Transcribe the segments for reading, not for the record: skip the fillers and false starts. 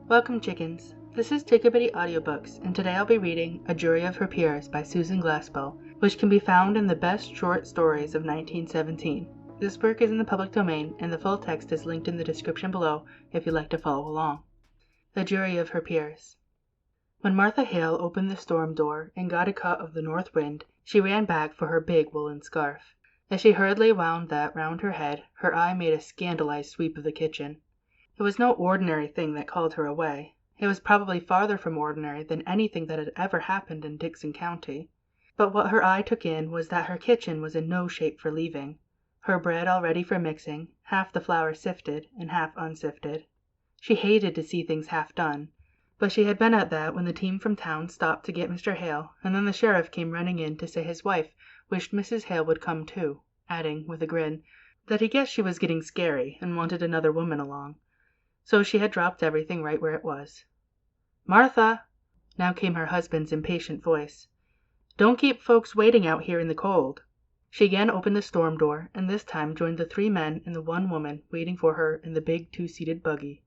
Welcome, chickens. This is Chickabiddy Audiobooks, and today I'll be reading A Jury of Her Peers by Susan Glaspell, which can be found in the Best Short Stories of 1917. This work is in the public domain, and the full text is linked in the description below if you'd like to follow along. A Jury of Her Peers. When Martha Hale opened the storm door and got a cut of the north wind, she ran back for her big woolen scarf. As she hurriedly wound that round her head, her eye made a scandalized sweep of the kitchen. It was no ordinary thing that called her away. It was probably farther from ordinary than anything that had ever happened in Dickson County. But what her eye took in was that her kitchen was in no shape for leaving. Her bread all ready for mixing, half the flour sifted and half unsifted. She hated to see things half done, but she had been at that when the team from town stopped to get Mr. Hale, and then the sheriff came running in to say his wife wished Mrs. Hale would come too, adding, with a grin, that he guessed she was getting scary and wanted another woman along. So she had dropped everything right where it was. "Martha!" Now came her husband's impatient voice. "Don't keep folks waiting out here in the cold." She again opened the storm door, and this time joined the 3 men and the 1 woman waiting for her in the big 2-seated buggy.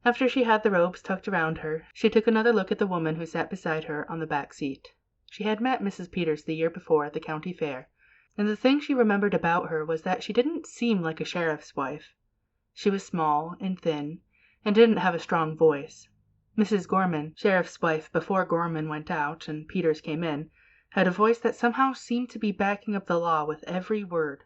After she had the robes tucked around her, she took another look at the woman who sat beside her on the back seat. She had met Mrs. Peters the year before at the county fair, and the thing she remembered about her was that she didn't seem like a sheriff's wife. She was small and thin, and didn't have a strong voice. Mrs. Gorman, sheriff's wife before Gorman went out and Peters came in, had a voice that somehow seemed to be backing up the law with every word.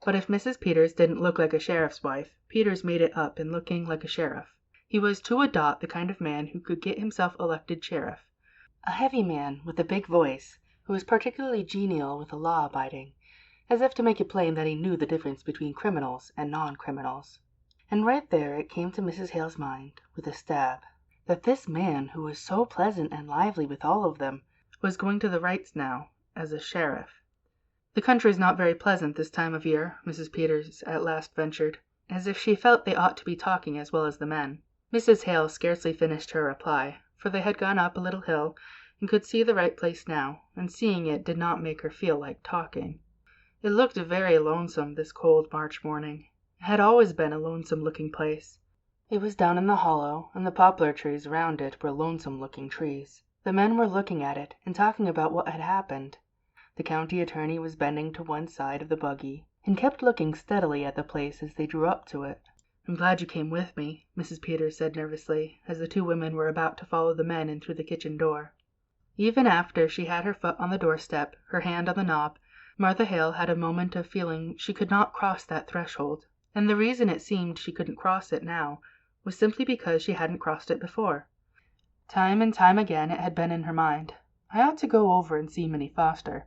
But if Mrs. Peters didn't look like a sheriff's wife, Peters made it up in looking like a sheriff. He was to a dot the kind of man who could get himself elected sheriff. A heavy man with a big voice, who was particularly genial with the law-abiding, as if to make it plain that he knew the difference between criminals and non-criminals. And right there it came to Mrs. Hale's mind, with a stab, that this man who was so pleasant and lively with all of them was going to the rights now, as a sheriff. "The country's not very pleasant this time of year," Mrs. Peters at last ventured, as if she felt they ought to be talking as well as the men. Mrs. Hale scarcely finished her reply, for they had gone up a little hill and could see the right place now, and seeing it did not make her feel like talking. It looked very lonesome this cold March morning. It had always been a lonesome-looking place. It was down in the hollow, and the poplar trees around it were lonesome-looking trees. The men were looking at it and talking about what had happened. The county attorney was bending to one side of the buggy, and kept looking steadily at the place as they drew up to it. "I'm glad you came with me," Mrs. Peters said nervously, as the 2 women were about to follow the men in through the kitchen door. Even after she had her foot on the doorstep, her hand on the knob, Martha Hale had a moment of feeling she could not cross that threshold. And the reason it seemed she couldn't cross it now was simply because she hadn't crossed it before. Time and time again it had been in her mind, "I ought to go over and see Minnie Foster."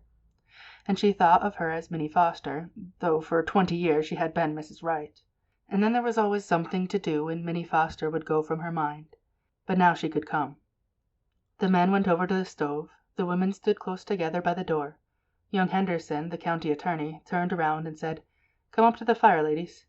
And she thought of her as Minnie Foster, though for 20 years she had been Mrs. Wright. And then there was always something to do, and Minnie Foster would go from her mind. But now she could come. The men went over to the stove. The women stood close together by the door. Young Henderson, the county attorney, turned around and said, "Come up to the fire, ladies."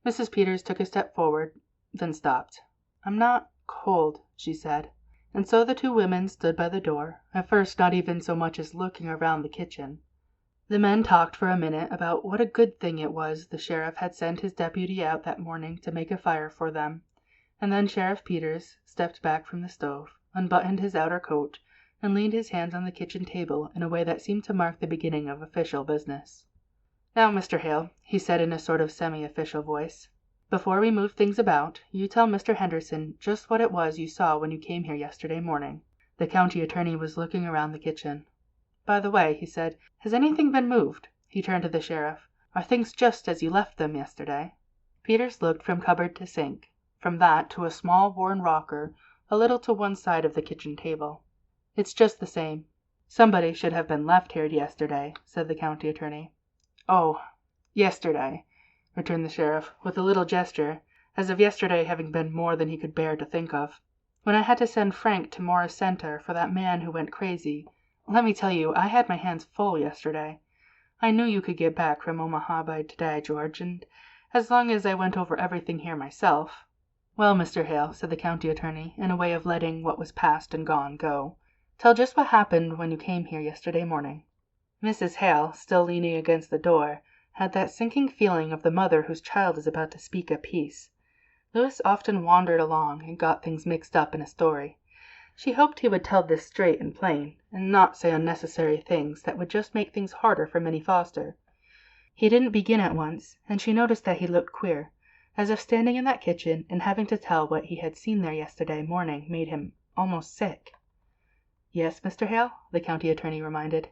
Mrs. Peters took a step forward, then stopped. "I'm not cold," she said. And so the 2 women stood by the door, at first not even so much as looking around the kitchen. The men talked for a minute about what a good thing it was the sheriff had sent his deputy out that morning to make a fire for them, and then Sheriff Peters stepped back from the stove, unbuttoned his outer coat, and leaned his hands on the kitchen table in a way that seemed to mark the beginning of official business. "Now, Mr. Hale," he said in a sort of semi-official voice, "before we move things about, you tell Mr. Henderson just what it was you saw when you came here yesterday morning." The county attorney was looking around the kitchen. "By the way," he said, "has anything been moved?" He turned to the sheriff. "Are things just as you left them yesterday?" Peters looked from cupboard to sink, from that to a small worn rocker a little to one side of the kitchen table. "It's just the same." "Somebody should have been left here yesterday," said the county attorney. "Oh, yesterday," returned the sheriff, with a little gesture, as of yesterday having been more than he could bear to think of. "When I had to send Frank to Morris Center for that man who went crazy, let me tell you, I had my hands full yesterday. I knew you could get back from Omaha by today, George, and as long as I went over everything here myself—" "Well, Mr. Hale," said the county attorney, in a way of letting what was past and gone go, "tell just what happened when you came here yesterday morning." Mrs. Hale, still leaning against the door, had that sinking feeling of the mother whose child is about to speak a piece. Lewis often wandered along and got things mixed up in a story. She hoped he would tell this straight and plain, and not say unnecessary things that would just make things harder for Minnie Foster. He didn't begin at once, and she noticed that he looked queer, as if standing in that kitchen and having to tell what he had seen there yesterday morning made him almost sick. "Yes, Mr. Hale?" the county attorney reminded.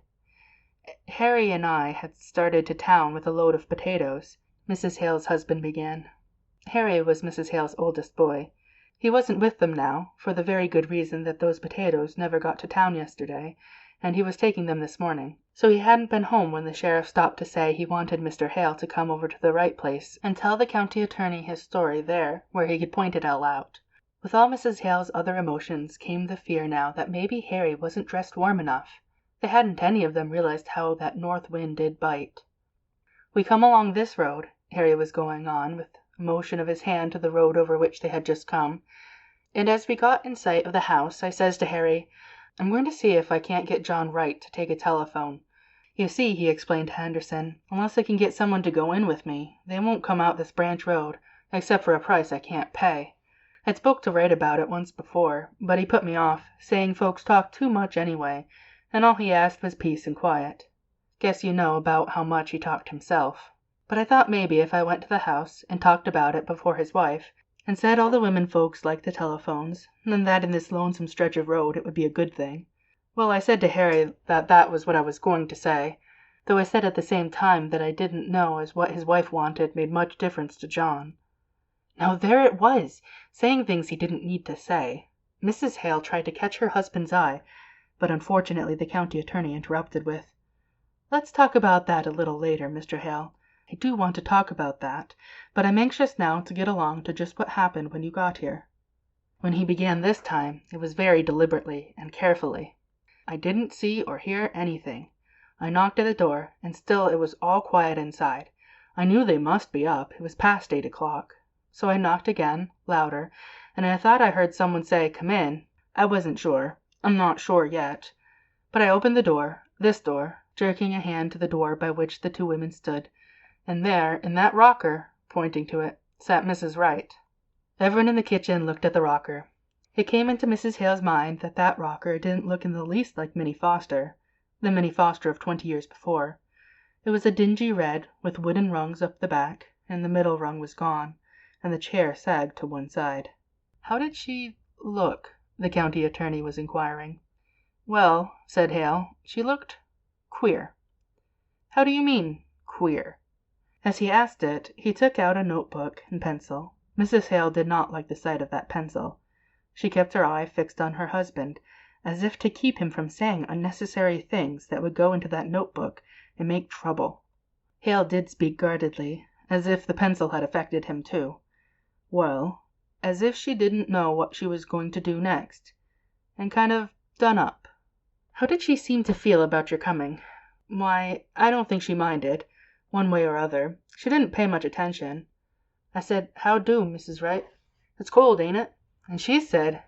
"Harry and I had started to town with a load of potatoes," Mrs. Hale's husband began. Harry was Mrs. Hale's oldest boy. He wasn't with them now, for the very good reason that those potatoes never got to town yesterday, and he was taking them this morning. So he hadn't been home when the sheriff stopped to say he wanted Mr. Hale to come over to the right place and tell the county attorney his story there where he could point it all out. With all Mrs. Hale's other emotions came the fear now that maybe Harry wasn't dressed warm enough. They hadn't any of them realized how that north wind did bite. "We come along this road," Harry was going on, with a motion of his hand to the road over which they had just come. "And as we got in sight of the house, I says to Harry, 'I'm going to see if I can't get John Wright to take a telephone. You see,' he explained to Henderson, 'unless I can get someone to go in with me, they won't come out this branch road, except for a price I can't pay.' I'd spoke to Wright about it once before, but he put me off, saying folks talked too much anyway, and all he asked was peace and quiet. Guess you know about how much he talked himself. But I thought maybe if I went to the house and talked about it before his wife, and said all the women folks liked the telephones, and that in this lonesome stretch of road it would be a good thing. Well, I said to Harry that that was what I was going to say, though I said at the same time that I didn't know as what his wife wanted made much difference to John." Now there it was, saying things he didn't need to say. Mrs. Hale tried to catch her husband's eye, but unfortunately the county attorney interrupted with, "Let's talk about that a little later, Mr. Hale. I do want to talk about that, but I'm anxious now to get along to just what happened when you got here." When he began this time, it was very deliberately and carefully. "I didn't see or hear anything. I knocked at the door, and still it was all quiet inside. I knew they must be up. It was past 8 o'clock. So I knocked again, louder, and I thought I heard someone say, 'Come in.' I wasn't sure. I'm not sure yet. But I opened the door, this door," jerking a hand to the door by which the two women stood, "and there, in that rocker," pointing to it, "sat Mrs. Wright." Everyone in the kitchen looked at the rocker. It came into Mrs. Hale's mind that that rocker didn't look in the least like Minnie Foster, the Minnie Foster of 20 years before. It was a dingy red, with wooden rungs up the back, and the middle rung was gone, and the chair sagged to one side. "How did she look?" the county attorney was inquiring. "Well," said Hale, "she looked queer." "How do you mean, queer?" As he asked it, he took out a notebook and pencil. Mrs. Hale did not like the sight of that pencil. She kept her eye fixed on her husband, as if to keep him from saying unnecessary things that would go into that notebook and make trouble. Hale did speak guardedly, as if the pencil had affected him too. "Well, as if she didn't know what she was going to do next, and kind of done up." "How did she seem to feel about your coming?" "Why, I don't think she minded, one way or other. She didn't pay much attention. I said, 'How do, Mrs. Wright? It's cold, ain't it?' And she said,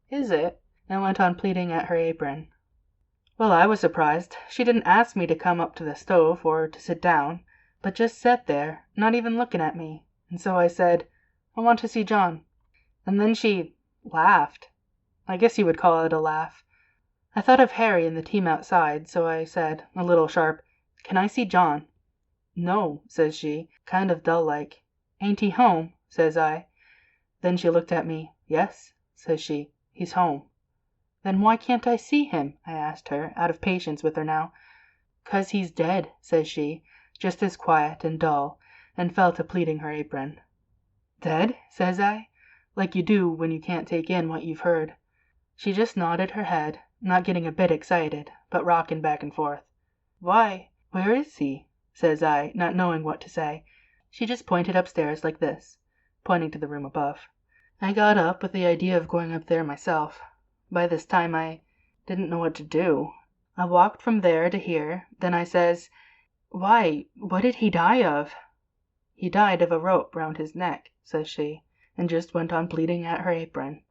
'Is it?' and went on pleating at her apron. Well, I was surprised. She didn't ask me to come up to the stove or to sit down, but just sat there, not even looking at me, and so I said, 'I want to see John.' And then she laughed. I guess you would call it a laugh. I thought of Harry and the team outside, so I said, a little sharp, 'Can I see John?' 'No,' says she, kind of dull-like. 'Ain't he home?' says I. Then she looked at me. 'Yes,' says she, 'he's home.' 'Then why can't I see him?' I asked her, out of patience with her now. ''Cause he's dead,' says she, just as quiet and dull, and fell to pleating her apron. 'Dead?' says I, like you do when you can't take in what you've heard. She just nodded her head, not getting a bit excited, but rocking back and forth. 'Why, where is he?' says I, not knowing what to say. She just pointed upstairs like this, pointing to the room above. I got up with the idea of going up there myself. By this time I didn't know what to do. I walked from there to here, then I says, 'Why, what did he die of?' 'He died of a rope round his neck,' says she, and just went on pleating at her apron."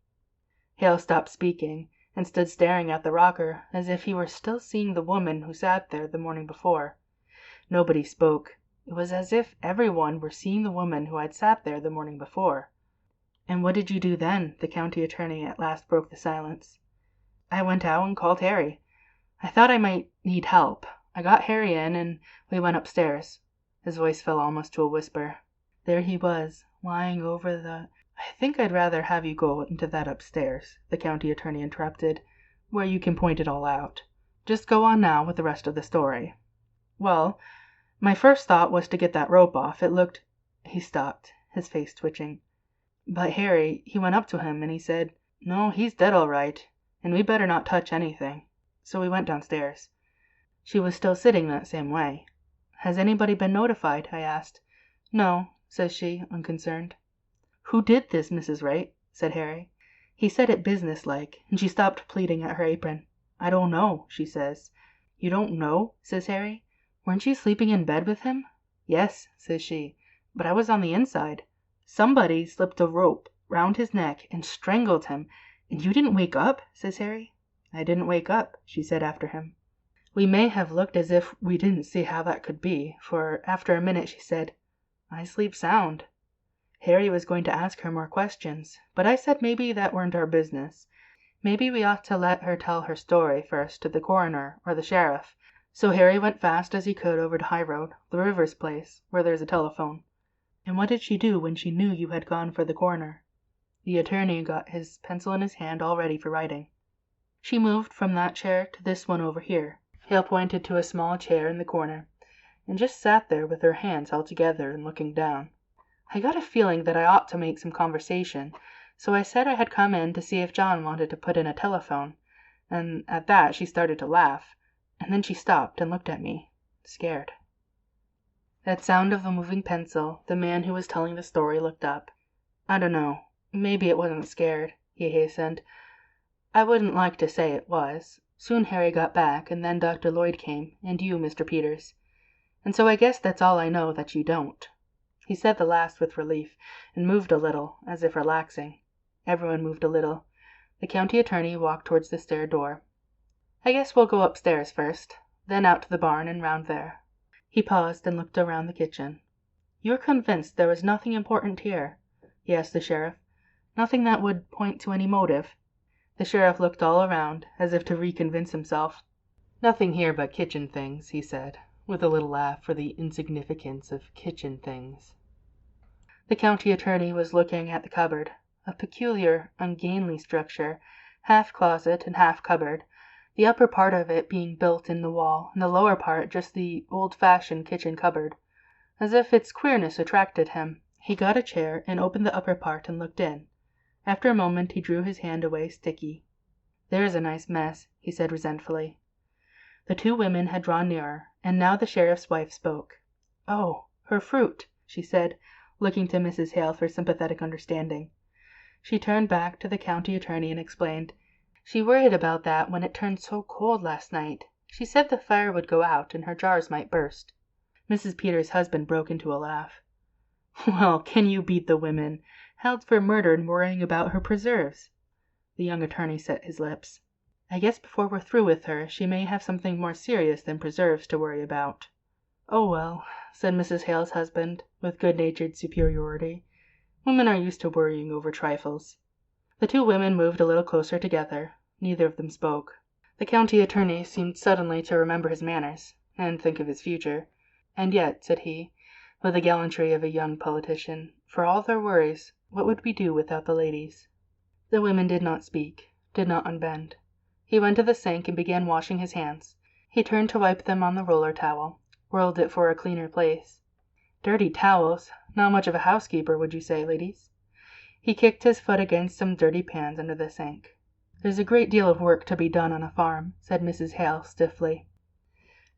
Hale stopped speaking, and stood staring at the rocker as if he were still seeing the woman who sat there the morning before. Nobody spoke. It was as if everyone were seeing the woman who had sat there the morning before. "And what did you do then?" the county attorney at last broke the silence. "I went out and called Harry. I thought I might need help. I got Harry in, and we went upstairs." His voice fell almost to a whisper. "There he was, lying over the—" "I think I'd rather have you go into that upstairs," the county attorney interrupted, "where you can point it all out. Just go on now with the rest of the story." "Well, my first thought was to get that rope off. It looked—" He stopped, his face twitching. "But Harry, he went up to him, and he said, 'No, he's dead all right, and we better not touch anything.' So we went downstairs." She was still sitting that same way. "Has anybody been notified?" I asked. "No," says she, unconcerned. "Who did this, Mrs. Wright?" said Harry. He said it businesslike, and she stopped pleating at her apron. "I don't know," she says. "You don't know?" says Harry. "Weren't you sleeping in bed with him?" "Yes," says she, "but I was on the inside. Somebody slipped a rope round his neck and strangled him, and you didn't wake up?" says Harry. "I didn't wake up," she said after him. We may have looked as if we didn't see how that could be, for after a minute she said, "I sleep sound." Harry was going to ask her more questions, but I said maybe that weren't our business. Maybe we ought to let her tell her story first to the coroner or the sheriff. So Harry went fast as he could over to High Road, the Rivers place, where there's a telephone. "And what did she do when she knew you had gone for the coroner?" The attorney got his pencil in his hand all ready for writing. "She moved from that chair to this one over here." Hale pointed to a small chair in the corner, and just sat there with her hands held together and looking down. "I got a feeling that I ought to make some conversation, so I said I had come in to see if John wanted to put in a telephone, and at that she started to laugh, and then she stopped and looked at me, scared." At sound of the moving pencil, the man who was telling the story looked up. "I don't know. Maybe it wasn't scared," he hastened. "I wouldn't like to say it was. Soon Harry got back, and then Dr. Lloyd came, and you, Mr. Peters. And so I guess that's all I know that you don't." He said the last with relief, and moved a little, as if relaxing. Everyone moved a little. The county attorney walked towards the stair door. "I guess we'll go upstairs first, then out to the barn and round there." He paused and looked around the kitchen. "You're convinced there was nothing important here?" he asked the sheriff. "Nothing that would point to any motive?" The sheriff looked all around, as if to reconvince himself. "Nothing here but kitchen things," he said, with a little laugh for the insignificance of kitchen things. The county attorney was looking at the cupboard, a peculiar, ungainly structure, half closet and half cupboard, the upper part of it being built in the wall, and the lower part just the old-fashioned kitchen cupboard. As if its queerness attracted him, he got a chair and opened the upper part and looked in. After a moment he drew his hand away, sticky. "There's a nice mess," he said resentfully. The two women had drawn nearer, and now the sheriff's wife spoke. "Oh, her fruit," she said, looking to Mrs. Hale for sympathetic understanding. She turned back to the county attorney and explained. "She worried about that when it turned so cold last night. She said the fire would go out and her jars might burst." Mrs. Peters' husband broke into a laugh. "Well, can you beat the women? Held for murder and worrying about her preserves." The young attorney set his lips. "I guess before we're through with her she may have something more serious than preserves to worry about." "Oh, well," said Mrs. Hale's husband, with good-natured superiority. "Women are used to worrying over trifles." The two women moved a little closer together. Neither of them spoke. The county attorney seemed suddenly to remember his manners, and think of his future. "And yet," said he, with the gallantry of a young politician, "for all their worries, what would we do without the ladies?" The women did not speak, did not unbend. He went to the sink and began washing his hands. He turned to wipe them on the roller towel, whirled it for a cleaner place. "Dirty towels! Not much of a housekeeper, would you say, ladies?" He kicked his foot against some dirty pans under the sink. "There's a great deal of work to be done on a farm," said Mrs. Hale stiffly.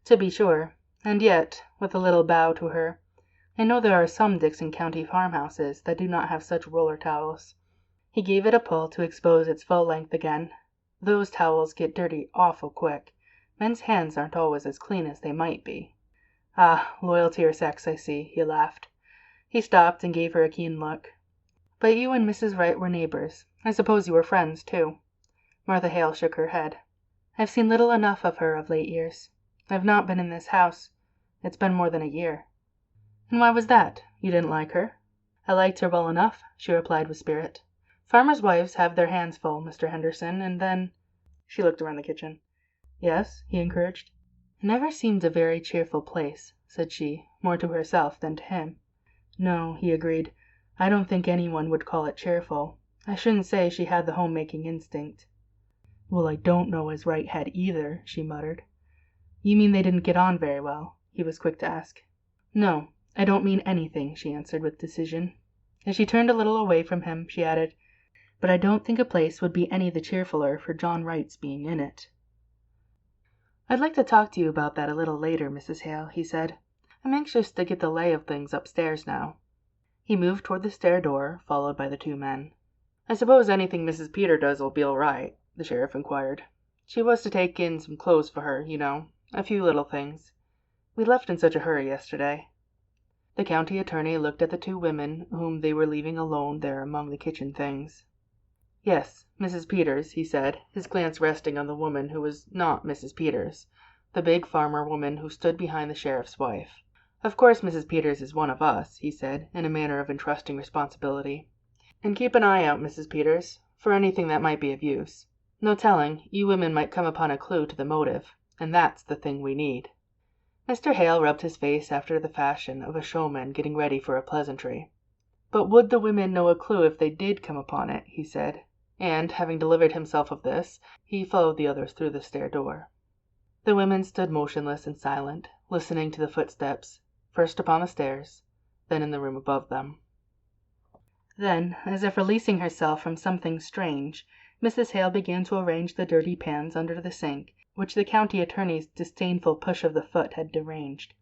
"To be sure. And yet," with a little bow to her, "I know there are some Dixon County farmhouses that do not have such roller towels." He gave it a pull to expose its full length again. "Those towels get dirty awful quick. Men's hands aren't always as clean as they might be." "Ah, loyal to your sex, I see," he laughed. He stopped and gave her a keen look. "But you and Mrs. Wright were neighbors. I suppose you were friends, too." Martha Hale shook her head. "I've seen little enough of her of late years. I've not been in this house. It's been more than a year." "And why was that? You didn't like her?" I liked her well enough, she replied with spirit. Farmers' wives have their hands full, Mr. Henderson, and then— She looked around the kitchen. Yes, he encouraged. It never seemed a very cheerful place, said she, more to herself than to him. No, he agreed. I don't think anyone would call it cheerful. I shouldn't say she had the home-making instinct. Well, I don't know as Wright had either, she muttered. You mean they didn't get on very well? He was quick to ask. No, I don't mean anything, she answered with decision. As she turned a little away from him, she added, but I don't think a place would be any the cheerfuller for John Wright's being in it. I'd like to talk to you about that a little later, Mrs. Hale, he said. I'm anxious to get the lay of things upstairs now. He moved toward the stair door, followed by the two men. I suppose anything Mrs. Peter does will be all right, the sheriff inquired. She was to take in some clothes for her, you know, a few little things. We left in such a hurry yesterday. The county attorney looked at the two women whom they were leaving alone there among the kitchen things. Yes, Mrs. Peters, he said, his glance resting on the woman who was not Mrs. Peters, the big farmer woman who stood behind the sheriff's wife. Of course Mrs. Peters is one of us, he said, in a manner of entrusting responsibility. And keep an eye out, Mrs. Peters, for anything that might be of use. No telling, you women might come upon a clue to the motive, and that's the thing we need. Mr. Hale rubbed his face after the fashion of a showman getting ready for a pleasantry. But would the women know a clue if they did come upon it, he said, and, having delivered himself of this, he followed the others through the stair door. The women stood motionless and silent, listening to the footsteps, first upon the stairs, then in the room above them. Then, as if releasing herself from something strange, Mrs. Hale began to arrange the dirty pans under the sink, which the county attorney's disdainful push of the foot had deranged.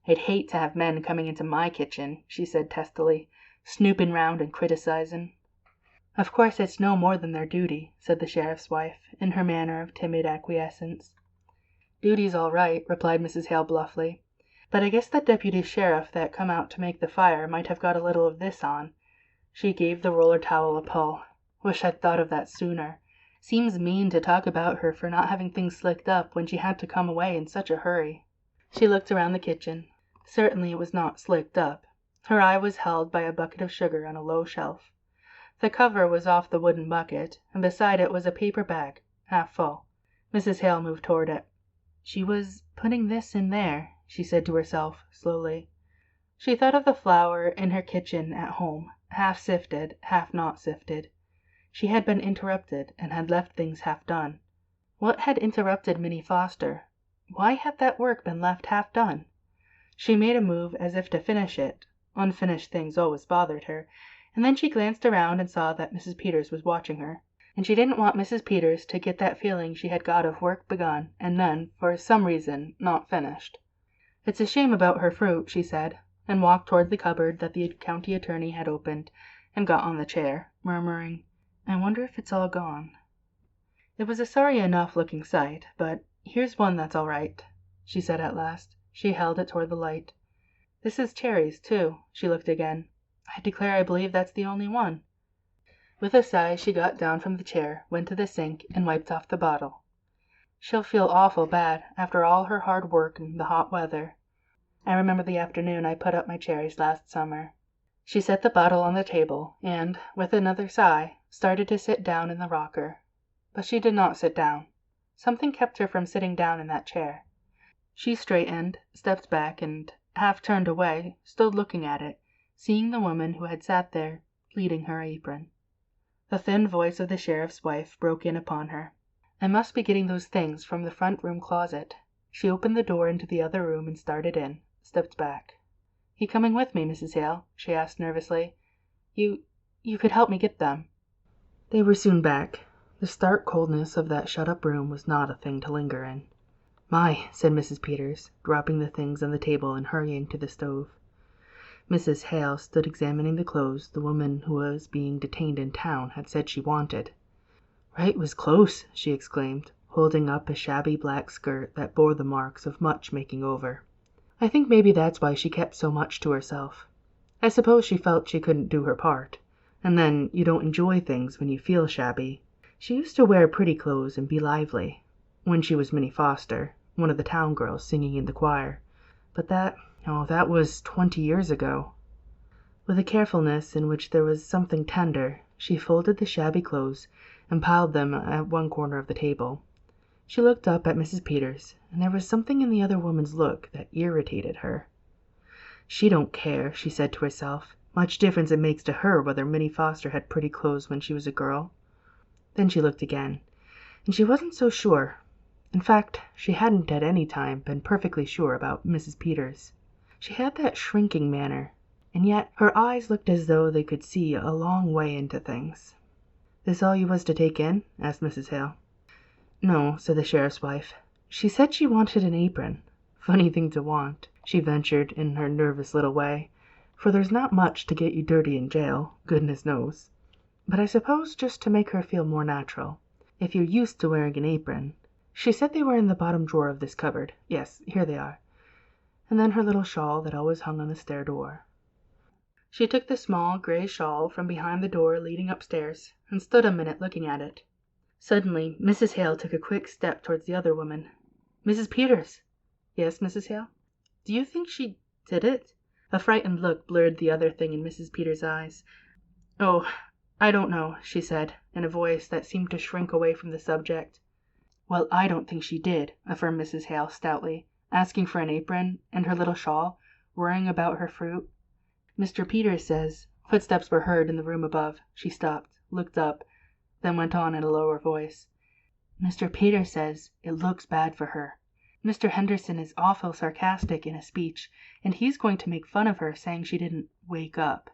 I'd hate to have men coming into my kitchen, she said testily, snooping round and criticizing. Of course it's no more than their duty, said the sheriff's wife, in her manner of timid acquiescence. Duty's all right, replied Mrs. Hale bluffly, but I guess that deputy sheriff that come out to make the fire might have got a little of this on. She gave the roller towel a pull. Wish I'd thought of that sooner. Seems mean to talk about her for not having things slicked up when she had to come away in such a hurry. She looked around the kitchen. Certainly it was not slicked up. Her eye was held by a bucket of sugar on a low shelf. The cover was off the wooden bucket, and beside it was a paper bag, half full. Mrs. Hale moved toward it. She was putting this in there, she said to herself, slowly. She thought of the flour in her kitchen at home, half sifted, half not sifted. She had been interrupted, and had left things half done. What had interrupted Minnie Foster? Why had that work been left half done? She made a move as if to finish it. Unfinished things always bothered her. And then she glanced around and saw that Mrs. Peters was watching her. And she didn't want Mrs. Peters to get that feeling she had got of work begun, and then, for some reason, not finished. It's a shame about her fruit, she said, and walked toward the cupboard that the county attorney had opened, and got on the chair, murmuring, I wonder if it's all gone. It was a sorry enough looking sight, but here's one that's all right, she said at last. She held it toward the light. This is cherries, too. She looked again. I declare I believe that's the only one. With a sigh, she got down from the chair, went to the sink, and wiped off the bottle. She'll feel awful bad after all her hard work and the hot weather. I remember the afternoon I put up my cherries last summer. She set the bottle on the table, and, with another sigh, started to sit down in the rocker. But she did not sit down. Something kept her from sitting down in that chair. She straightened, stepped back, and, half turned away, stood looking at it, seeing the woman who had sat there, pleating her apron. The thin voice of the sheriff's wife broke in upon her. I must be getting those things from the front room closet. She opened the door into the other room and started in, stepped back. You coming with me, Mrs. Hale? She asked nervously. You could help me get them. They were soon back. The stark coldness of that shut-up room was not a thing to linger in. My, said Mrs. Peters, dropping the things on the table and hurrying to the stove. Mrs. Hale stood examining the clothes the woman who was being detained in town had said she wanted. Wright was close, she exclaimed, holding up a shabby black skirt that bore the marks of much making over. I think maybe that's why she kept so much to herself. I suppose she felt she couldn't do her part. And then you don't enjoy things when you feel shabby. She used to wear pretty clothes and be lively, when she was Minnie Foster, one of the town girls singing in the choir. But that was 20 years ago. With a carefulness in which there was something tender, she folded the shabby clothes and piled them at one corner of the table. She looked up at Mrs. Peters, and there was something in the other woman's look that irritated her. "She don't care," she said to herself. "Much difference it makes to her whether Minnie Foster had pretty clothes when she was a girl." Then she looked again, and she wasn't so sure. In fact, she hadn't at any time been perfectly sure about Mrs. Peters. She had that shrinking manner, and yet her eyes looked as though they could see a long way into things. "This all you was to take in?" asked Mrs. Hale. "No," said the sheriff's wife. "She said she wanted an apron. Funny thing to want," she ventured in her nervous little way, "for there's not much to get you dirty in jail, goodness knows. But I suppose just to make her feel more natural. If you're used to wearing an apron. She said they were in the bottom drawer of this cupboard. Yes, here they are." And then her little shawl that always hung on the stair door. She took the small gray shawl from behind the door leading upstairs, and stood a minute looking at it. Suddenly Mrs. Hale took a quick step towards the other woman. "Mrs. Peters!" "Yes, Mrs. Hale?" "Do you think she did it?" A frightened look blurred the other thing in Mrs. Peters' eyes. "Oh, I don't know," she said, in a voice that seemed to shrink away from the subject. "Well, I don't think she did," affirmed Mrs. Hale stoutly, asking for an apron, and her little shawl, worrying about her fruit. "Mr. Peters says—" Footsteps were heard in the room above. She stopped, looked up, then went on in a lower voice. "Mr. Peters says it looks bad for her. Mr. Henderson is awful sarcastic in a speech, and he's going to make fun of her, saying she didn't wake up."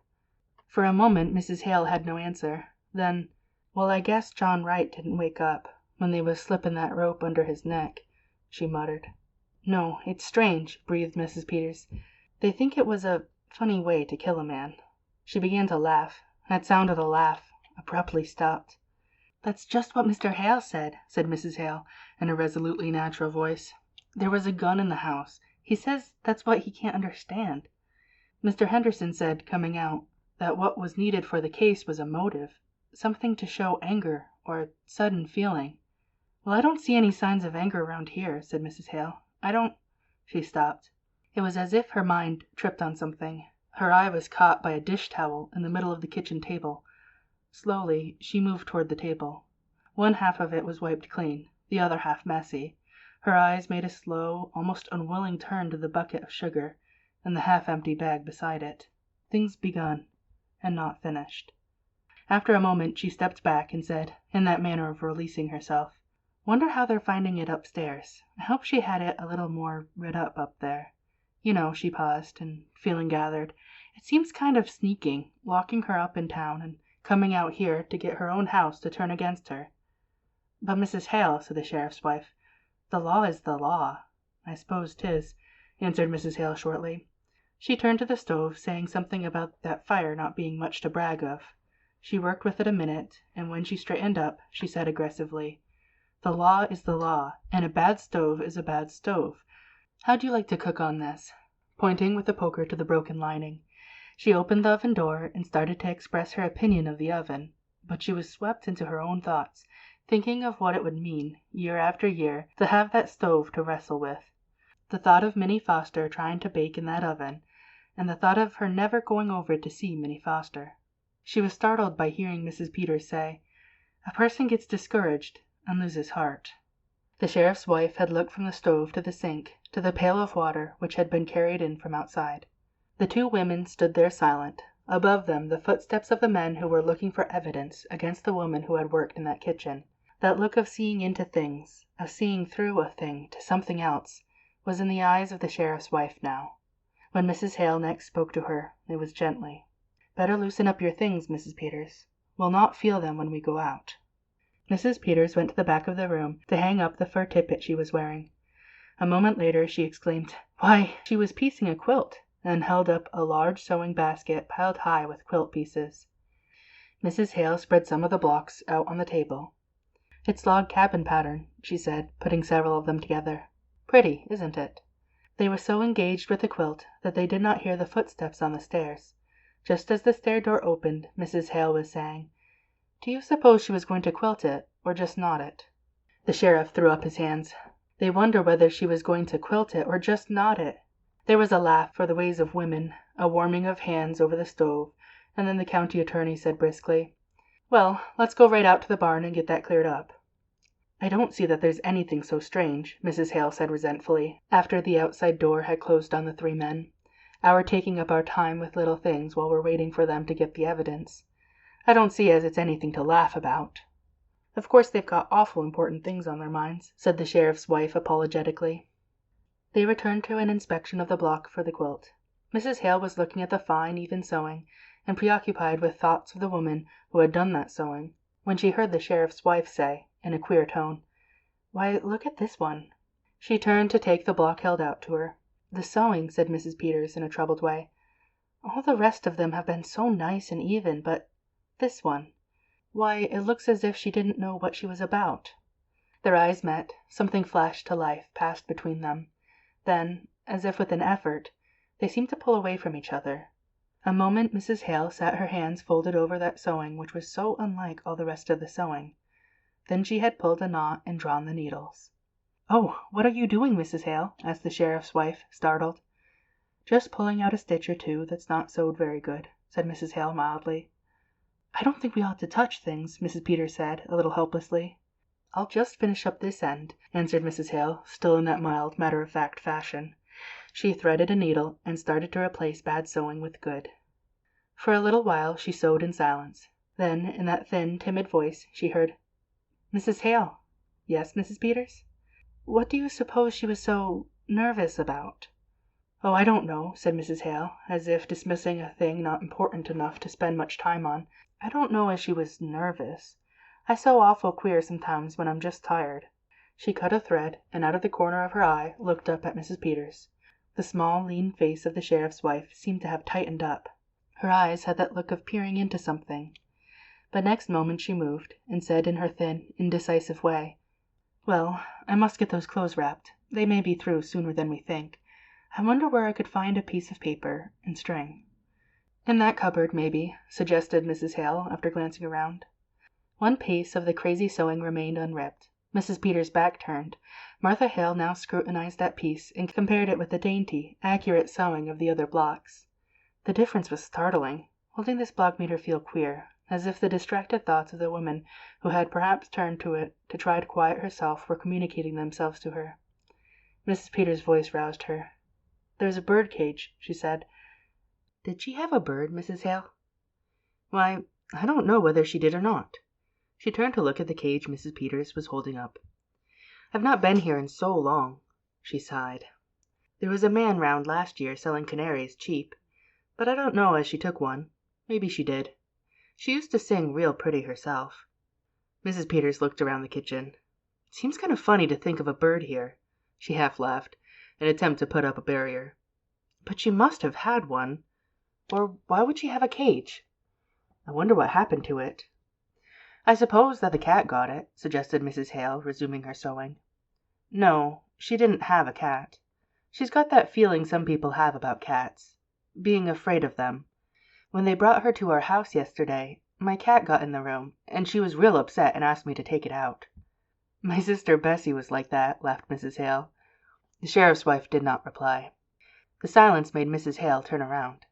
For a moment Mrs. Hale had no answer. Then, "Well, I guess John Wright didn't wake up when they was slipping that rope under his neck," she muttered. "No, it's strange," breathed Mrs. Peters. "They think it was a funny way to kill a man." She began to laugh. That sound of the laugh abruptly stopped. "That's just what Mr. Hale said," said Mrs. Hale, in a resolutely natural voice. "There was a gun in the house. He says that's what he can't understand. Mr. Henderson said, coming out, that what was needed for the case was a motive, something to show anger or sudden feeling." "Well, I don't see any signs of anger around here," said Mrs. Hale. "I don't—" She stopped. It was as if her mind tripped on something. Her eye was caught by a dish towel in the middle of the kitchen table. Slowly she moved toward the table. One half of it was wiped clean, the other half messy. Her eyes made a slow, almost unwilling turn to the bucket of sugar and the half-empty bag beside it. Things begun, and not finished. After a moment she stepped back and said, in that manner of releasing herself, "Wonder how they're finding it upstairs. I hope she had it a little more rid up there. You know," she paused, and feeling gathered, "it seems kind of sneaking, locking her up in town and coming out here to get her own house to turn against her." "But Mrs. Hale," said the sheriff's wife, "the law is the law." "I suppose 'tis," answered Mrs. Hale shortly. She turned to the stove, saying something about that fire not being much to brag of. She worked with it a minute, and when she straightened up, she said aggressively, "The law is the law, and a bad stove is a bad stove. How'd you like to cook on this?" Pointing with the poker to the broken lining. She opened the oven door and started to express her opinion of the oven, but she was swept into her own thoughts, thinking of what it would mean, year after year, to have that stove to wrestle with. The thought of Minnie Foster trying to bake in that oven, and the thought of her never going over to see Minnie Foster. She was startled by hearing Mrs. Peters say, "A person gets discouraged and loses heart." The sheriff's wife had looked from the stove to the sink, to the pail of water which had been carried in from outside. The two women stood there silent. Above them the footsteps of the men who were looking for evidence against the woman who had worked in that kitchen. That look of seeing into things, of seeing through a thing to something else, was in the eyes of the sheriff's wife now. When Mrs. Hale next spoke to her, it was gently. "Better loosen up your things, Mrs. Peters. We'll not feel them when we go out." Mrs. Peters went to the back of the room to hang up the fur tippet she was wearing. A moment later she exclaimed, "Why, she was piecing a quilt," and held up a large sewing basket piled high with quilt pieces. Mrs. Hale spread some of the blocks out on the table. "It's log cabin pattern," she said, putting several of them together. "Pretty, isn't it?" They were so engaged with the quilt that they did not hear the footsteps on the stairs. Just as the stair door opened, Mrs. Hale was saying, "Do you suppose she was going to quilt it, or just knot it?" The sheriff threw up his hands. "They wonder whether she was going to quilt it or just knot it." There was a laugh for the ways of women, a warming of hands over the stove, and then the county attorney said briskly, "Well, let's go right out to the barn and get that cleared up." "I don't see that there's anything so strange," Mrs. Hale said resentfully, after the outside door had closed on the three men. "Our taking up our time with little things while we're waiting for them to get the evidence. I don't see as it's anything to laugh about." "Of course they've got awful important things on their minds," said the sheriff's wife apologetically. They returned to an inspection of the block for the quilt. Mrs. Hale was looking at the fine, even sewing, and preoccupied with thoughts of the woman who had done that sewing, when she heard the sheriff's wife say, in a queer tone, "Why, look at this one." She turned to take the block held out to her. "The sewing," said Mrs. Peters in a troubled way. "All the rest of them have been so nice and even, but this one, why, it looks as if she didn't know what she was about." Their eyes met. Something flashed to life, passed between them. Then, as if with an effort, they seemed to pull away from each other. A moment Mrs. Hale sat her hands folded over that sewing which was so unlike all the rest of the sewing. Then she had pulled a knot and drawn the needles. "Oh, what are you doing, Mrs. Hale?" asked the sheriff's wife, startled. "Just pulling out a stitch or two that's not sewed very good," said Mrs. Hale mildly. "I don't think we ought to touch things," Mrs. Peters said, a little helplessly. "I'll just finish up this end," answered Mrs. Hale, still in that mild, matter-of-fact fashion. She threaded a needle and started to replace bad sewing with good. For a little while she sewed in silence. Then, in that thin, timid voice, she heard, "Mrs. Hale." "Yes, Mrs. Peters?" "What do you suppose she was so nervous about?" "Oh, I don't know," said Mrs. Hale, as if dismissing a thing not important enough to spend much time on. "I don't know as she was nervous. I sew awful queer sometimes when I'm just tired." She cut a thread, and out of the corner of her eye looked up at Mrs. Peters. The small, lean face of the sheriff's wife seemed to have tightened up. Her eyes had that look of peering into something. But next moment she moved, and said in her thin, indecisive way, "Well, I must get those clothes wrapped. They may be through sooner than we think. I wonder where I could find a piece of paper and string." "In that cupboard, maybe," suggested Mrs. Hale, after glancing around. One piece of the crazy sewing remained unripped. Mrs. Peters' back turned. Martha Hale now scrutinized that piece and compared it with the dainty, accurate sewing of the other blocks. The difference was startling. Holding this block made her feel queer, as if the distracted thoughts of the woman who had perhaps turned to it to try to quiet herself were communicating themselves to her. Mrs. Peters' voice roused her. "There's a bird cage," she said. "Did she have a bird, Mrs. Hale?" "Why, I don't know whether she did or not." She turned to look at the cage Mrs. Peters was holding up. "I've not been here in so long." She sighed. "There was a man round last year selling canaries cheap, but I don't know as she took one. Maybe she did. She used to sing real pretty herself." Mrs. Peters looked around the kitchen. "It seems kind of funny to think of a bird here." She half laughed, an attempt to put up a barrier. "But she must have had one. Or why would she have a cage? I wonder what happened to it." "I suppose that the cat got it," suggested Mrs. Hale, resuming her sewing. "No, she didn't have a cat. She's got that feeling some people have about cats, being afraid of them. When they brought her to our house yesterday, my cat got in the room, and she was real upset and asked me to take it out." "My sister Bessie was like that," laughed Mrs. Hale. The sheriff's wife did not reply. The silence made Mrs. Hale turn around.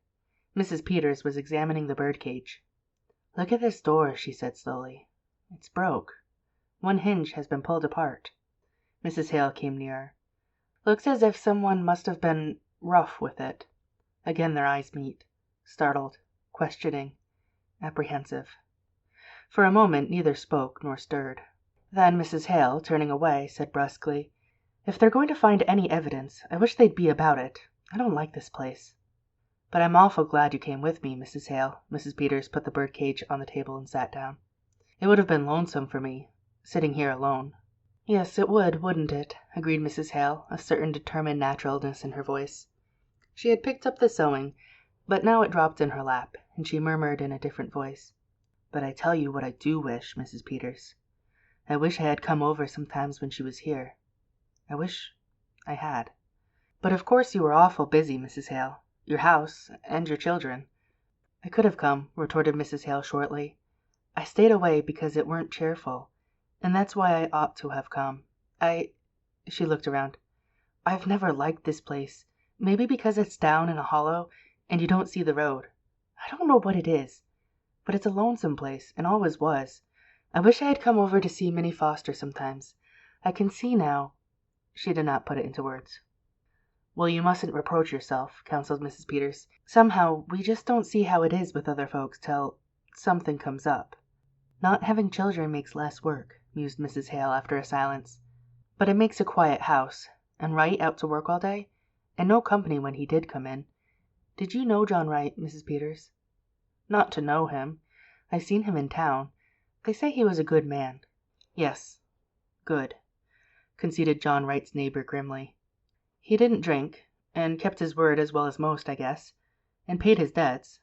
Mrs. Peters was examining the birdcage. "Look at this door," she said slowly. "It's broke. One hinge has been pulled apart." Mrs. Hale came nearer. "Looks as if someone must have been rough with it." Again their eyes meet, startled, questioning, apprehensive. For a moment neither spoke nor stirred. Then Mrs. Hale, turning away, said brusquely, "If they're going to find any evidence, I wish they'd be about it. I don't like this place." "But I'm awful glad you came with me, Mrs. Hale." Mrs. Peters put the birdcage on the table and sat down. "It would have been lonesome for me, sitting here alone." "Yes, it would, wouldn't it?" agreed Mrs. Hale, a certain determined naturalness in her voice. She had picked up the sewing, but now it dropped in her lap, and she murmured in a different voice, "But I tell you what I do wish, Mrs. Peters. I wish I had come over sometimes when she was here. I wish I had." "But of course you were awful busy, Mrs. Hale. Your house, and your children." "I could have come," retorted Mrs. Hale shortly. "I stayed away because it weren't cheerful, and that's why I ought to have come. She looked around. "I've never liked this place. Maybe because it's down in a hollow. and you don't see the road. I don't know what it is, but it's a lonesome place, and always was. I wish I had come over to see Minnie Foster sometimes. I can see now." She did not put it into words. "Well, you mustn't reproach yourself," counseled Mrs. Peters. "Somehow, we just don't see how it is with other folks till something comes up." "Not having children makes less work," mused Mrs. Hale after a silence. "But it makes a quiet house, and Wright out to work all day, and no company when he did come in. Did you know John Wright, Mrs. Peters?" "Not to know him. I seen him in town. They say he was a good man." "Yes, good," conceded John Wright's neighbor grimly. "He didn't drink, and kept his word as well as most, I guess, and paid his debts.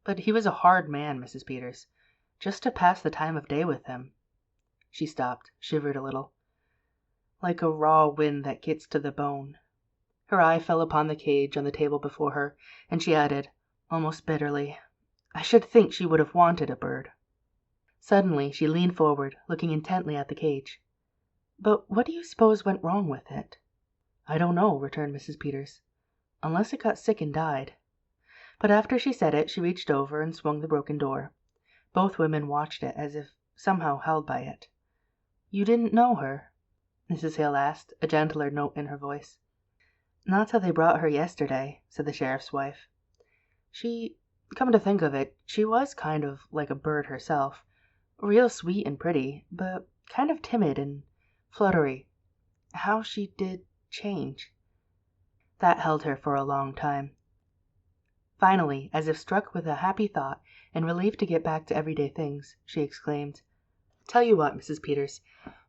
But he was a hard man, Mrs. Peters, just to pass the time of day with him." She stopped, shivered a little. "Like a raw wind that gets to the bone." Her eye fell upon the cage on the table before her, and she added, almost bitterly, "I should think she would have wanted a bird." Suddenly she leaned forward, looking intently at the cage. "But what do you suppose went wrong with it?" "I don't know," returned Mrs. Peters, "unless it got sick and died." But after she said it, she reached over and swung the broken door. Both women watched it as if somehow held by it. "You didn't know her?" Mrs. Hale asked, a gentler note in her voice. "Not till they brought her yesterday," said the sheriff's wife. Come to think of it, she was kind of like a bird herself. Real sweet and pretty, but kind of timid and fluttery. How she did change. That held her for a long time. Finally, as if struck with a happy thought and relieved to get back to everyday things, she exclaimed, "Tell you what, Mrs. Peters,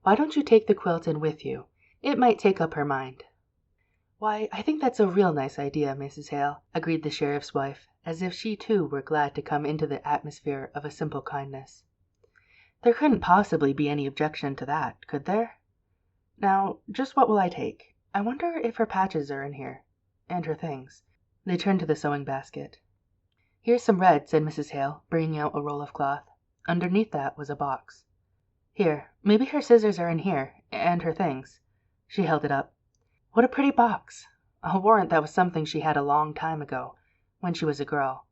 why don't you take the quilt in with you? It might take up her mind." "Why, I think that's a real nice idea, Mrs. Hale," agreed the sheriff's wife, as if she too were glad to come into the atmosphere of a simple kindness. "There couldn't possibly be any objection to that, could there? Now, just what will I take? I wonder if her patches are in here, and her things." They turned to the sewing basket. "Here's some red," said Mrs. Hale, bringing out a roll of cloth. Underneath that was a box. "Here, maybe her scissors are in here, and her things." She held it up. "What a pretty box! I'll warrant that was something she had a long time ago, when she was a girl."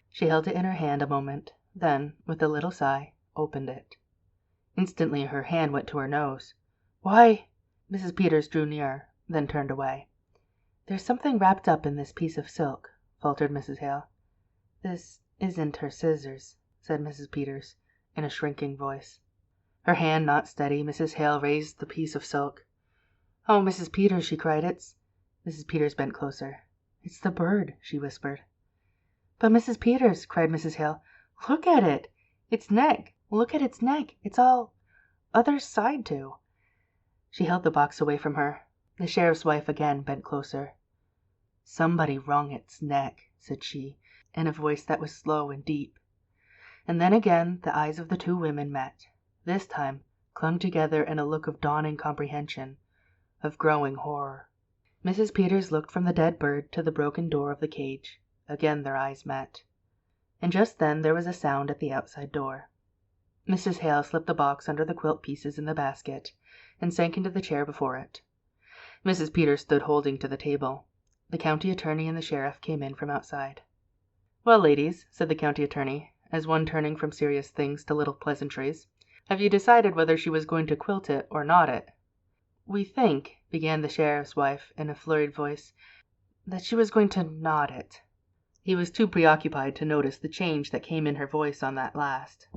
She held it in her hand a moment, then, with a little sigh, opened it. Instantly her hand went to her nose. "Why—" Mrs. Peters drew nearer, then turned away. "There's something wrapped up in this piece of silk," faltered Mrs. Hale. "This isn't her scissors," said Mrs. Peters, in a shrinking voice. Her hand not steady, Mrs. Hale raised the piece of silk. "Oh, Mrs. Peters," she cried, Mrs. Peters bent closer. "It's the bird," she whispered. "But Mrs. Peters," cried Mrs. Hale, "look at it! Its neck! Look at its neck! It's all other side to." She held the box away from her. The sheriff's wife again bent closer. "Somebody wrung its neck," said she, in a voice that was slow and deep. And then again the eyes of the two women met, this time clung together in a look of dawning comprehension, of growing horror. Mrs. Peters looked from the dead bird to the broken door of the cage. Again their eyes met. And just then there was a sound at the outside door. Mrs. Hale slipped the box under the quilt pieces in the basket, and sank into the chair before it. Mrs. Peters stood holding to the table. The county attorney and the sheriff came in from outside. "Well, ladies," said the county attorney, as one turning from serious things to little pleasantries, "have you decided whether she was going to quilt it or not it?" "We think," began the sheriff's wife in a flurried voice, "that she was going to knot it." He was too preoccupied to notice the change that came in her voice on that last.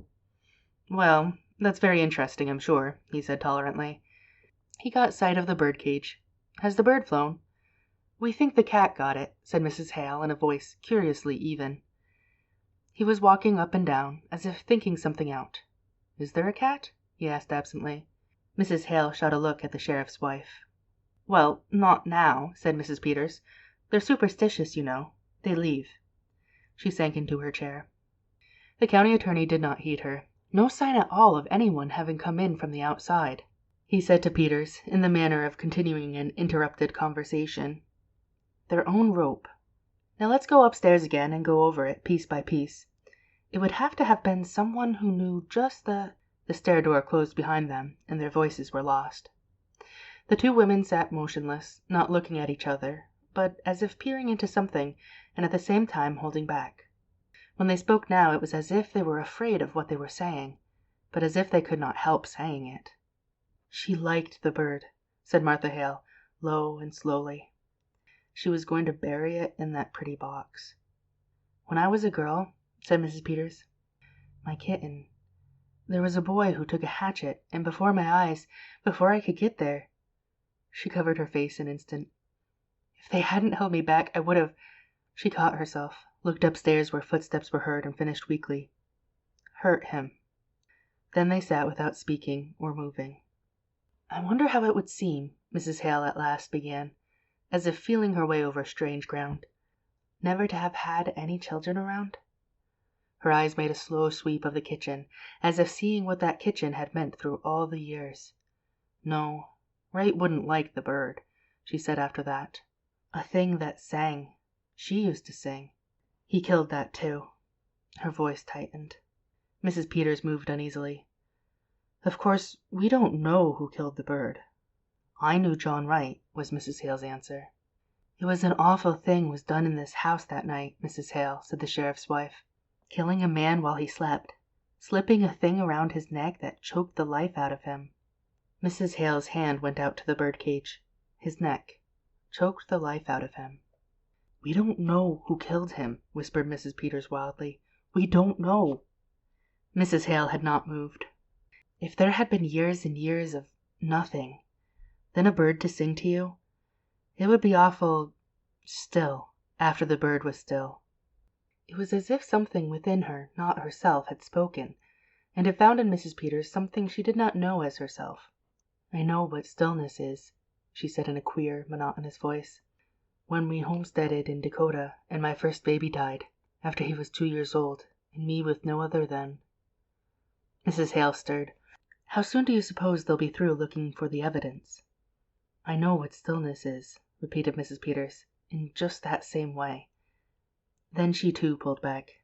"Well, that's very interesting, I'm sure," he said tolerantly. He got sight of the bird cage. "Has the bird flown?" "We think the cat got it," said Mrs. Hale in a voice curiously even. He was walking up and down, as if thinking something out. "Is there a cat?" he asked absently. Mrs. Hale shot a look at the sheriff's wife. "Well, not now," said Mrs. Peters. "They're superstitious, you know. They leave." She sank into her chair. The county attorney did not heed her. "No sign at all of anyone having come in from the outside," he said to Peters, in the manner of continuing an interrupted conversation. "Their own rope. Now let's go upstairs again and go over it piece by piece. It would have to have been someone who knew just the—" The stair door closed behind them, and their voices were lost. The two women sat motionless, not looking at each other, but as if peering into something, and at the same time holding back. When they spoke now, it was as if they were afraid of what they were saying, but as if they could not help saying it. "She liked the bird," said Martha Hale, low and slowly. "She was going to bury it in that pretty box. When I was a girl," said Mrs. Peters, "my kitten, there was a boy who took a hatchet, and before my eyes, before I could get there—" She covered her face an instant. "If they hadn't held me back, I would have—" She caught herself, looked upstairs where footsteps were heard, and finished weakly. "Hurt him." Then they sat without speaking or moving. "I wonder how it would seem," Mrs. Hale at last began, as if feeling her way over strange ground, "never to have had any children around?" Her eyes made a slow sweep of the kitchen, as if seeing what that kitchen had meant through all the years. "No, Wright wouldn't like the bird," she said after that. "A thing that sang. She used to sing. He killed that too." Her voice tightened. Mrs. Peters moved uneasily. "Of course, we don't know who killed the bird." "I knew John Wright," was Mrs. Hale's answer. "It was an awful thing was done in this house that night, Mrs. Hale," said the sheriff's wife. "Killing a man while he slept. Slipping a thing around his neck that choked the life out of him." Mrs. Hale's hand went out to the birdcage. "His neck. Choked the life out of him." "We don't know who killed him," whispered Mrs. Peters wildly. "We don't know." Mrs. Hale had not moved. "If there had been years and years of nothing, then a bird to sing to you, it would be awful still after the bird was still." It was as if something within her, not herself, had spoken, and it found in Mrs. Peters something she did not know as herself. "I know what stillness is," she said in a queer, monotonous voice. "When we homesteaded in Dakota, and my first baby died, after he was 2 years old, and me with no other then." Mrs. Hale stirred. "How soon do you suppose they'll be through looking for the evidence?" "I know what stillness is," repeated Mrs. Peters, in just that same way. Then she too pulled back.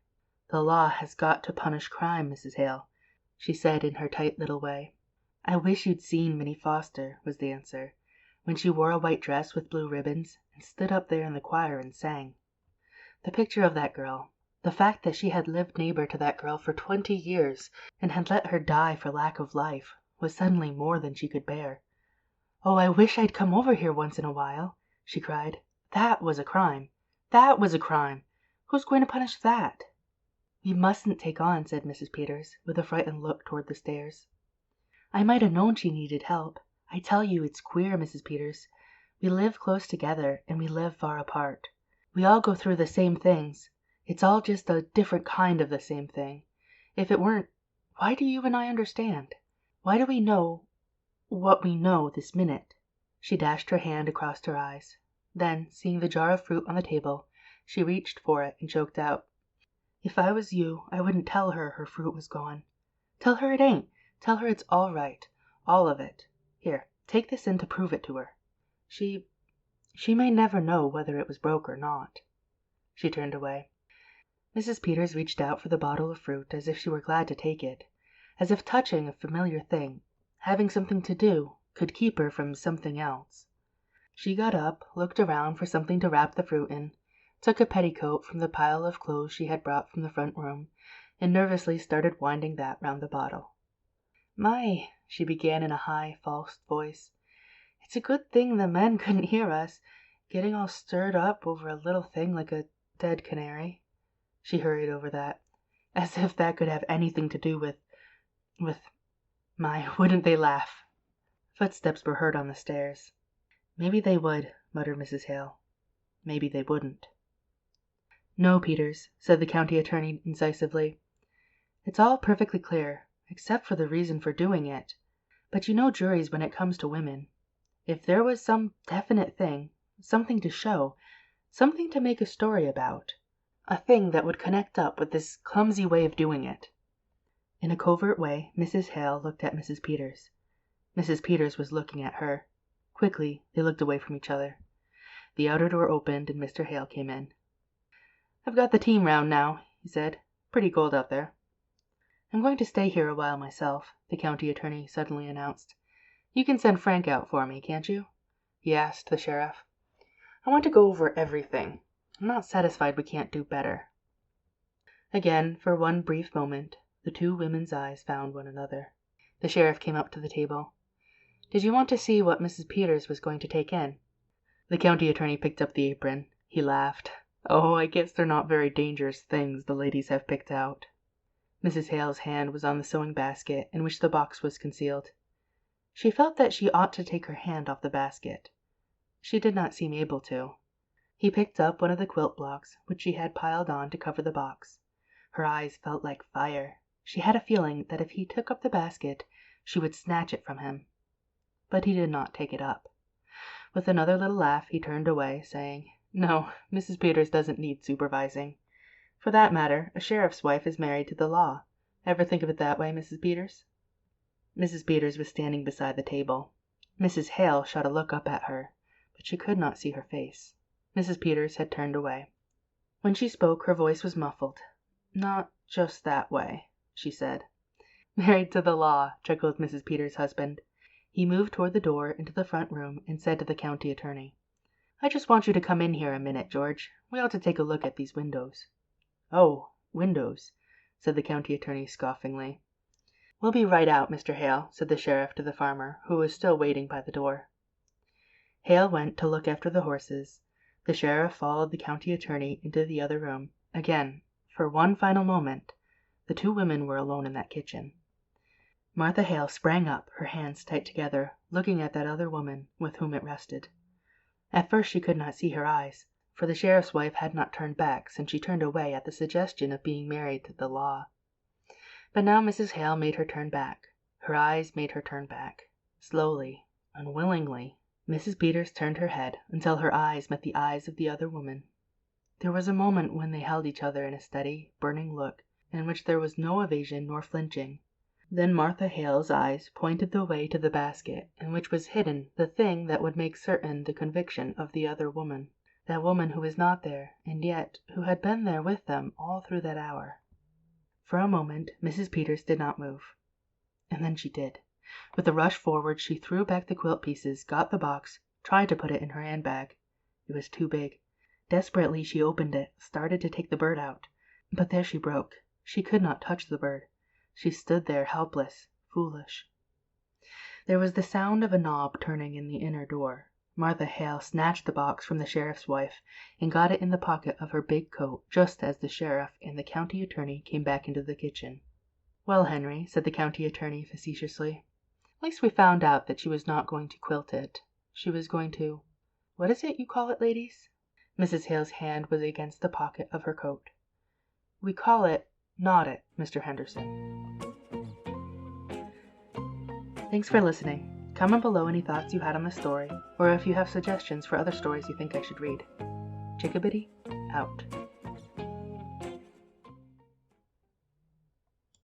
"The law has got to punish crime, Mrs. Hale," she said in her tight little way. "I wish you'd seen Minnie Foster," was the answer, "when she wore a white dress with blue ribbons and stood up there in the choir and sang. The picture of that girl, the fact that she had lived neighbor to that girl for 20 years and had let her die for lack of life, was suddenly more than she could bear. 'Oh, I wish I'd come over here once in a while,' she cried. 'That was a crime. That was a crime. Who's going to punish that?'" "We mustn't take on," said Mrs. Peters, with a frightened look toward the stairs. "I might have known she needed help. I tell you it's queer, Mrs. Peters. We live close together, and we live far apart. We all go through the same things. It's all just a different kind of the same thing. If it weren't, why do you and I understand? Why do we know what we know this minute?" She dashed her hand across her eyes. Then, seeing the jar of fruit on the table, she reached for it and choked out, "If I was you, I wouldn't tell her her fruit was gone. Tell her it ain't. Tell her it's all right. All of it. Here, take this in to prove it to her. She may never know whether it was broke or not." She turned away. Mrs. Peters reached out for the bottle of fruit as if she were glad to take it, as if touching a familiar thing, having something to do, could keep her from something else. She got up, looked around for something to wrap the fruit in, took a petticoat from the pile of clothes she had brought from the front room, and nervously started winding that round the bottle. "My," she began in a high, false voice, "it's a good thing the men couldn't hear us, getting all stirred up over a little thing like a dead canary." She hurried over that, as if that could have anything to do with, my, wouldn't they laugh? Footsteps were heard on the stairs. "Maybe they would," muttered Mrs. Hale. "Maybe they wouldn't." "No, Peters," said the county attorney incisively. "It's all perfectly clear, except for the reason for doing it. But you know juries when it comes to women. If there was some definite thing, something to show, something to make a story about, a thing that would connect up with this clumsy way of doing it." In a covert way, Mrs. Hale looked at Mrs. Peters. Mrs. Peters was looking at her. Quickly, they looked away from each other. The outer door opened and Mr. Hale came in. "I've got the team round now," he said. "Pretty cold out there." "I'm going to stay here a while myself," the county attorney suddenly announced. "You can send Frank out for me, can't you?" he asked the sheriff. "I want to go over everything. I'm not satisfied we can't do better." Again, for one brief moment, the two women's eyes found one another. The sheriff came up to the table. "Did you want to see what Mrs. Peters was going to take in?" The county attorney picked up the apron. He laughed. "Oh, I guess they're not very dangerous things the ladies have picked out." Mrs. Hale's hand was on the sewing basket in which the box was concealed. She felt that she ought to take her hand off the basket. She did not seem able to. He picked up one of the quilt blocks which she had piled on to cover the box. Her eyes felt like fire. She had a feeling that if he took up the basket, she would snatch it from him. But he did not take it up. With another little laugh, he turned away, saying, "No, Mrs. Peters doesn't need supervising. For that matter, a sheriff's wife is married to the law. Ever think of it that way, Mrs. Peters?" Mrs. Peters was standing beside the table. Mrs. Hale shot a look up at her, but she could not see her face. Mrs. Peters had turned away. When she spoke, her voice was muffled. "Not just that way," she said. "Married to the law," chuckled Mrs. Peters' husband. He moved toward the door into the front room and said to the county attorney, "I just want you to come in here a minute, George. We ought to take a look at these windows." "Oh, windows," said the county attorney scoffingly. "We'll be right out, Mr. Hale," said the sheriff to the farmer, who was still waiting by the door. Hale went to look after the horses. The sheriff followed the county attorney into the other room. Again, for one final moment, the two women were alone in that kitchen. Martha Hale sprang up, her hands tight together, looking at that other woman with whom it rested. At first she could not see her eyes, for the sheriff's wife had not turned back since she turned away at the suggestion of being married to the law. But now Mrs. Hale made her turn back. Her eyes made her turn back. Slowly, unwillingly, Mrs. Peters turned her head until her eyes met the eyes of the other woman. There was a moment when they held each other in a steady, burning look, in which there was no evasion nor flinching. Then Martha Hale's eyes pointed the way to the basket in which was hidden the thing that would make certain the conviction of the other woman, that woman who was not there, and yet who had been there with them all through that hour. For a moment Mrs. Peters did not move. And then she did. With a rush forward, she threw back the quilt pieces, got the box, tried to put it in her handbag. It was too big. Desperately she opened it, started to take the bird out. But there she broke. She could not touch the bird. She stood there helpless, foolish. There was the sound of a knob turning in the inner door. Martha Hale snatched the box from the sheriff's wife and got it in the pocket of her big coat just as the sheriff and the county attorney came back into the kitchen. "Well, Henry," said the county attorney facetiously, "at least we found out that she was not going to quilt it. She was going to— what is it you call it, ladies?" Mrs. Hale's hand was against the pocket of her coat. "We call it— knot it, Mr. Henderson." Thanks for listening. Comment below any thoughts you had on the story, or if you have suggestions for other stories you think I should read. Chickabiddy, out.